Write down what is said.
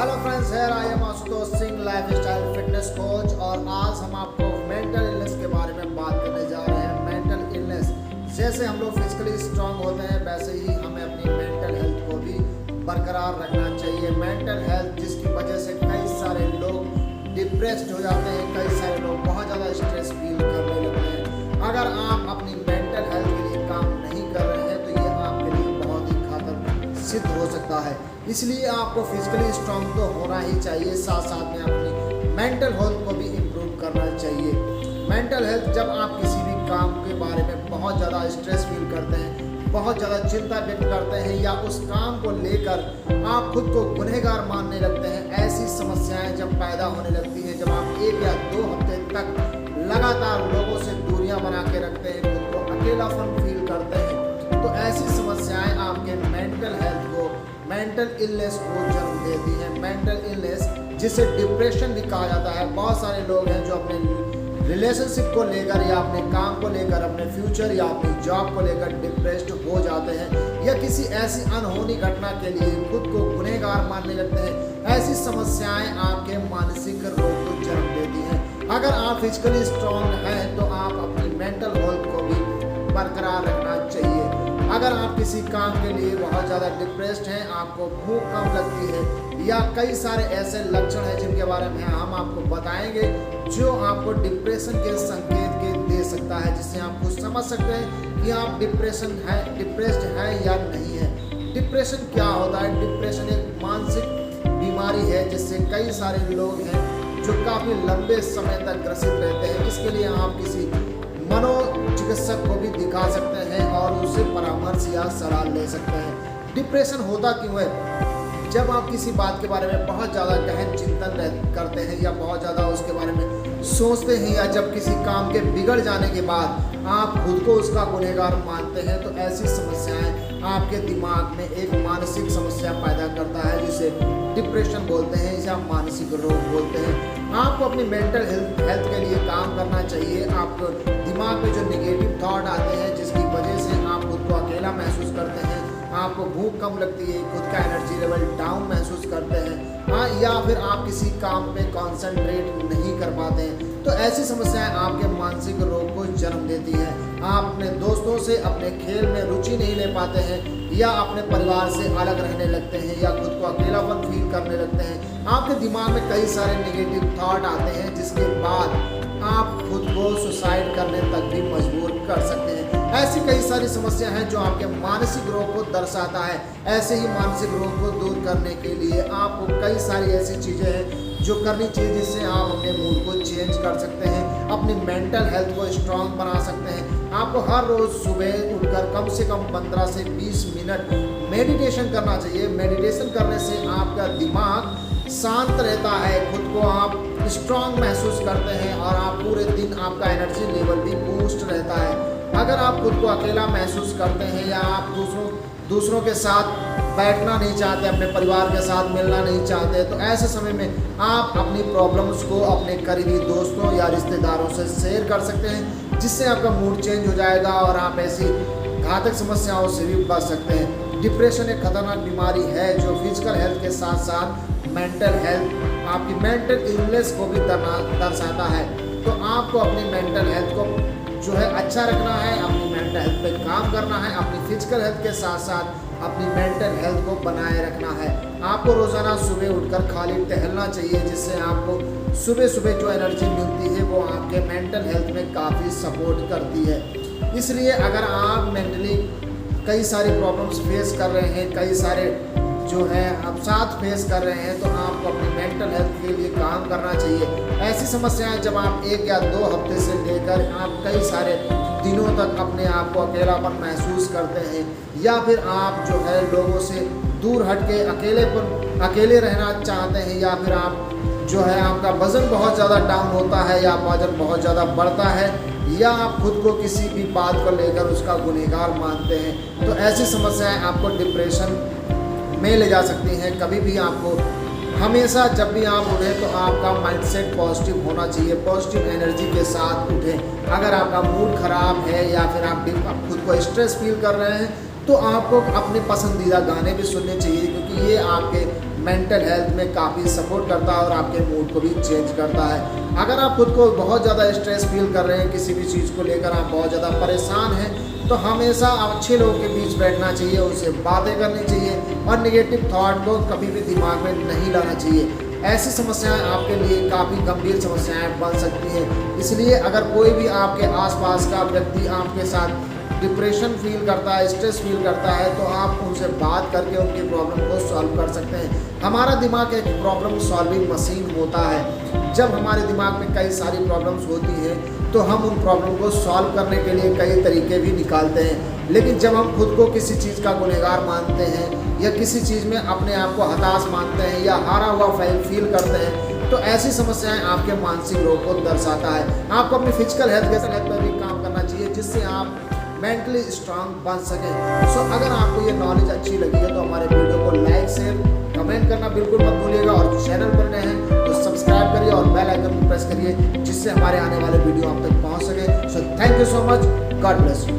Hello friends, here I am Ashutosh Singh, life style fitness coach. और आज हम आपको मेंटल इलनेस के बारे में बात करने जा रहे हैं। मेंटल इलनेस, जैसे हम लोग फिजिकली स्ट्रांग होते हैं वैसे ही हमें अपनी मेंटल हेल्थ को भी बरकरार रखना चाहिए। मेंटल हेल्थ जिसकी वजह से कई सारे लोग डिप्रेस्ड हो जाते हैं, कई सारे लोग बहुत ज़्यादा स्ट्रेस फील करने लगते हैं। अगर आप अपनी मेंटल हेल्थ के लिए काम नहीं कर रहे हैं तो ये आपके लिए बहुत ही घातक सिद्ध हो सकता है। इसलिए आपको फिजिकली स्ट्रांग तो होना ही चाहिए, साथ साथ में अपनी मेंटल हेल्थ को भी इम्प्रूव करना चाहिए। मेंटल हेल्थ, जब आप किसी भी काम के बारे में बहुत ज़्यादा स्ट्रेस फील करते हैं, बहुत ज़्यादा चिंता व्यक्त करते हैं या उस काम को लेकर आप खुद को गुनहगार मानने लगते हैं, ऐसी समस्याएं जब पैदा होने लगती हैं, जब आप 1 या 2 हफ्ते तक लगातार लोगों से दूरियां बना के रखते हैं, खुद को अकेलापन फील करते हैं, तो ऐसी समस्याएं आपके मेंटल हेल्थ को, मेंटल इलनेस को जन्म देती है। मेंटल इलनेस जिसे डिप्रेशन भी कहा जाता है। बहुत सारे लोग हैं जो अपने रिलेशनशिप को लेकर या अपने काम को लेकर, अपने फ्यूचर या अपनी जॉब को लेकर डिप्रेस्ड हो जाते हैं या किसी ऐसी अनहोनी घटना के लिए खुद को गुनहगार मानने लगते हैं। ऐसी समस्याएं आपके मानसिक रोग को जन्म देती हैं। अगर आप फिजिकली स्ट्रांग हैं तो आप अपनी मेंटल हेल्थ को भी बरकरार रखना चाहिए। अगर आप किसी काम के लिए बहुत ज़्यादा डिप्रेस्ड हैं, आपको भूख कम लगती है या कई सारे ऐसे लक्षण हैं जिनके बारे में हम आपको बताएंगे जो आपको डिप्रेशन के संकेत के दे सकता है, जिससे आप खुद समझ सकते हैं कि आप डिप्रेस्ड हैं या नहीं है। डिप्रेशन क्या होता है? डिप्रेशन एक मानसिक बीमारी है जिससे कई सारे लोग हैं जो काफ़ी लंबे समय तक ग्रसित रहते हैं। इसके लिए आप किसी मनोचिकित्सक को भी दिखा सकते हैं और उससे परामर्श या सलाह ले सकते हैं। डिप्रेशन होता क्यों है? जब आप किसी बात के बारे में बहुत ज़्यादा गहन चिंतन करते हैं या बहुत ज़्यादा उसके बारे में सोचते हैं, या जब किसी काम के बिगड़ जाने के बाद आप खुद को उसका गुनहगार मानते हैं, तो ऐसी समस्याएं आपके दिमाग में एक मानसिक समस्या पैदा करता है जिसे डिप्रेशन बोलते हैं, इसे आप मानसिक रोग बोलते हैं। आपको अपनी मेंटल हेल्थ के लिए काम करना चाहिए। आपको दिमाग में जो नेगेटिव थॉट आते हैं जिसकी वजह से आप खुद को अकेला महसूस करते हैं, आपको भूख कम लगती है, खुद का एनर्जी लेवल डाउन महसूस करते हैं, हाँ, या फिर आप किसी काम पे कंसंट्रेट नहीं कर पाते हैं, तो ऐसी समस्याएं आपके मानसिक रोग को जन्म देती है। आप अपने दोस्तों से अपने खेल में रुचि नहीं ले पाते हैं या अपने परिवार से अलग रहने लगते हैं या खुद को अकेलापन फील करने लगते हैं। आपके दिमाग में कई सारे नेगेटिव थॉट आते हैं जिसके बाद आप खुद को सुसाइड करने तक भी मजबूर कर सकते हैं। ऐसी कई सारी समस्या हैं जो आपके मानसिक रोग को दर्शाता है। ऐसे ही मानसिक रोग को दूर करने के लिए आपको कई सारी ऐसी चीज़ें हैं जो करनी चाहिए जिससे आप अपने मूड को चेंज कर सकते हैं, अपनी मेंटल हेल्थ को स्ट्रांग बना सकते हैं। आपको हर रोज़ सुबह उठकर कम से कम 15 से 20 मिनट मेडिटेशन करना चाहिए। मेडिटेशन करने से आपका दिमाग शांत रहता है, खुद को आप स्ट्रांग महसूस करते हैं और आप पूरे दिन आपका एनर्जी लेवल भी बूस्ट रहता है। अगर आप खुद को अकेला महसूस करते हैं या आप दूसरों के साथ बैठना नहीं चाहते, अपने परिवार के साथ मिलना नहीं चाहते, तो ऐसे समय में आप अपनी प्रॉब्लम्स को अपने करीबी दोस्तों या रिश्तेदारों से शेयर कर सकते हैं, जिससे आपका मूड चेंज हो जाएगा और आप ऐसी घातक समस्याओं से भी बच सकते हैं। डिप्रेशन एक खतरनाक बीमारी है जो फिजिकल हेल्थ के साथ साथ मेंटल हेल्थ, आपकी मेंटल इलनेस को भी दर्शाता है। तो आपको अपनी मेंटल हेल्थ को जो है अच्छा रखना है, अपनी मेंटल हेल्थ पे काम करना है, अपनी फिजिकल हेल्थ के साथ साथ अपनी मेंटल हेल्थ को बनाए रखना है। आपको रोज़ाना सुबह उठकर खाली टहलना चाहिए, जिससे आपको सुबह सुबह जो एनर्जी मिलती है वो आपके मेंटल हेल्थ में काफ़ी सपोर्ट करती है। इसलिए अगर आप मेंटली कई सारी प्रॉब्लम्स फेस कर रहे हैं, कई सारे जो है आप साथ फेस कर रहे हैं, तो आपको अपनी मेंटल हेल्थ के लिए काम करना चाहिए। ऐसी समस्याएं जब आप 1 या 2 हफ्ते से लेकर आप कई सारे दिनों तक अपने आप को अकेलापन महसूस करते हैं या फिर आप जो है लोगों से दूर हट के अकेले रहना चाहते हैं, या फिर आप जो है आपका वज़न बहुत ज़्यादा डाउन होता है या वज़न बहुत ज़्यादा बढ़ता है, या आप खुद को किसी भी बात को लेकर उसका गुनहगार मानते हैं, तो ऐसी समस्याएं आपको डिप्रेशन में ले जा सकती हैं। कभी भी आपको हमेशा जब भी आप उठें तो आपका माइंडसेट पॉजिटिव होना चाहिए, पॉजिटिव एनर्जी के साथ उठें। अगर आपका मूड ख़राब है या फिर आप खुद को स्ट्रेस फील कर रहे हैं तो आपको अपने पसंदीदा गाने भी सुनने चाहिए, क्योंकि ये आपके मेंटल हेल्थ में काफ़ी सपोर्ट करता है और आपके मूड को भी चेंज करता है। अगर आप खुद को बहुत ज़्यादा स्ट्रेस फील कर रहे हैं, किसी भी चीज़ को लेकर आप बहुत ज़्यादा परेशान हैं, तो हमेशा अच्छे लोगों के बीच बैठना चाहिए, उनसे बातें करनी चाहिए और नेगेटिव थॉट को कभी भी दिमाग में नहीं लाना चाहिए। ऐसी समस्याएं आपके लिए काफ़ी गंभीर समस्याएं बन सकती हैं। इसलिए अगर कोई भी आपके आसपास का व्यक्ति आपके साथ डिप्रेशन फील करता है, स्ट्रेस फील करता है, तो आप उनसे बात करके उनकी प्रॉब्लम को सॉल्व कर सकते हैं। हमारा दिमाग एक प्रॉब्लम सॉल्विंग मशीन होता है। जब हमारे दिमाग में कई सारी प्रॉब्लम्स होती हैं तो हम उन प्रॉब्लम को सॉल्व करने के लिए कई तरीके भी निकालते हैं। लेकिन जब हम खुद को किसी चीज़ का गुनहगार मानते हैं या किसी चीज़ में अपने आप को हताश मानते हैं या हारा हुआ फील करते हैं, तो ऐसी समस्याएं आपके मानसिक रोग को दर्शाता है। आपको अपनी फिजिकल हेल्थ पर भी काम करना चाहिए, जिससे आप मेंटली स्ट्रांग बन सकें। सो अगर आपको ये नॉलेज अच्छी लगी है तो हमारे वीडियो को लाइक शेयर कमेंट करना बिल्कुल मत भूलिएगा और चैनल पर नए हैं तो सब्सक्राइब करिए और बेल आइकन को प्रेस करिए, जिससे हमारे आने वाले वीडियो आप तक पहुंच सके। So thank you so much, God bless you.